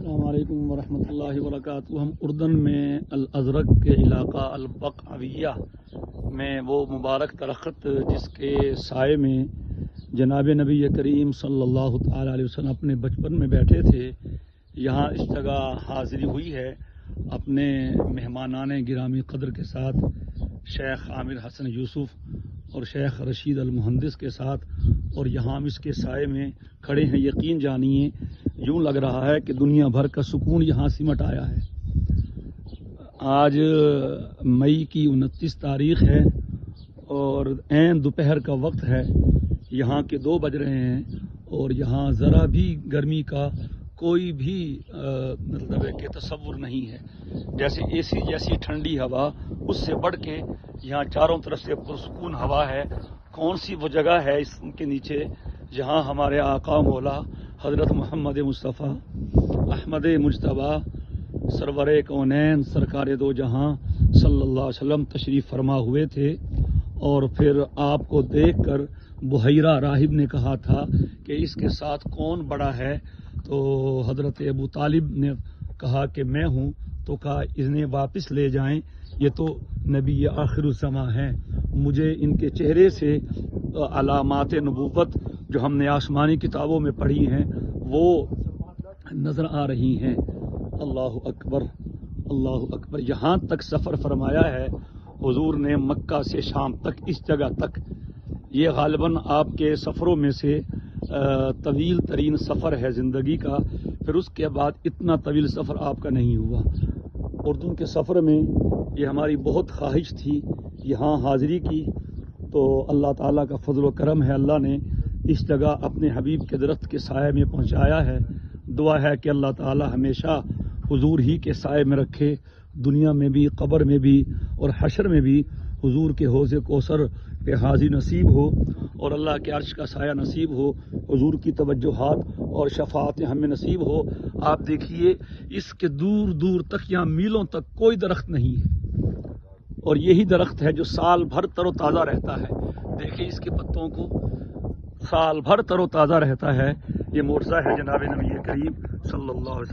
السلام علیکم ورحمۃ اللہ وبرکاتہ۔ ہم اردن میں الازرق کے علاقہ البقعویہ میں وہ مبارک درخت جس کے سائے میں جناب نبی کریم صلی اللہ تعالی علیہ وسلم اپنے بچپن میں بیٹھے تھے، یہاں اس جگہ حاضری ہوئی ہے اپنے مہمانان گرامی قدر کے ساتھ، شیخ عامر حسن یوسف اور شیخ رشید المہندس کے ساتھ، اور یہاں ہم اس کے سائے میں کھڑے ہیں۔ یقین جانیے یوں لگ رہا ہے کہ دنیا بھر کا سکون یہاں سمٹ آیا ہے۔ آج مئی کی 29 تاریخ ہے اور عین دوپہر کا وقت ہے، یہاں کے 2 بج رہے ہیں اور یہاں ذرا بھی گرمی کا کوئی بھی مطلب ہے کہ تصور نہیں ہے۔ جیسے اے سی جیسی ٹھنڈی ہوا، اس سے بڑھ کے یہاں چاروں طرف سے پرسکون ہوا ہے۔ کون سی وہ جگہ ہے اس کے نیچے جہاں ہمارے آقا مولا حضرت محمد مصطفیٰ احمد مجتبیٰ سرور کونین سرکار دو جہاں صلی اللہ علیہ وسلم تشریف فرما ہوئے تھے، اور پھر آپ کو دیکھ کر بحیرہ راہب نے کہا تھا کہ اس کے ساتھ کون بڑا ہے، تو حضرت ابو طالب نے کہا کہ میں ہوں، تو کہا انہیں واپس لے جائیں، یہ تو نبی آخر الزماں ہیں، مجھے ان کے چہرے سے علامات نبوت جو ہم نے آسمانی کتابوں میں پڑھی ہیں وہ نظر آ رہی ہیں۔ اللہ اکبر، اللہ اکبر۔ یہاں تک سفر فرمایا ہے حضور نے مکہ سے شام تک، اس جگہ تک۔ یہ غالباً آپ کے سفروں میں سے طویل ترین سفر ہے زندگی کا، پھر اس کے بعد اتنا طویل سفر آپ کا نہیں ہوا۔ اردن کے سفر میں یہ ہماری بہت خواہش تھی یہاں حاضری کی، تو اللہ تعالیٰ کا فضل و کرم ہے، اللہ نے اس جگہ اپنے حبیب کے درخت کے سائے میں پہنچایا ہے۔ دعا ہے کہ اللہ تعالیٰ ہمیشہ حضور ہی کے سائے میں رکھے، دنیا میں بھی، قبر میں بھی اور حشر میں بھی حضور کے حوض کوثر پہ حاضری نصیب ہو، اور اللہ کے عرش کا سایہ نصیب ہو، حضور کی توجہات اور شفاعتیں ہمیں نصیب ہو۔ آپ دیکھیے اس کے دور دور تک، یہاں میلوں تک کوئی درخت نہیں ہے، اور یہی درخت ہے جو سال بھر تر و تازہ رہتا ہے۔ دیکھیں اس کے پتوں کو، سال بھر تر و تازہ رہتا ہے۔ یہ معجزہ ہے جناب نبی کریم صلی اللہ علیہ وسلم۔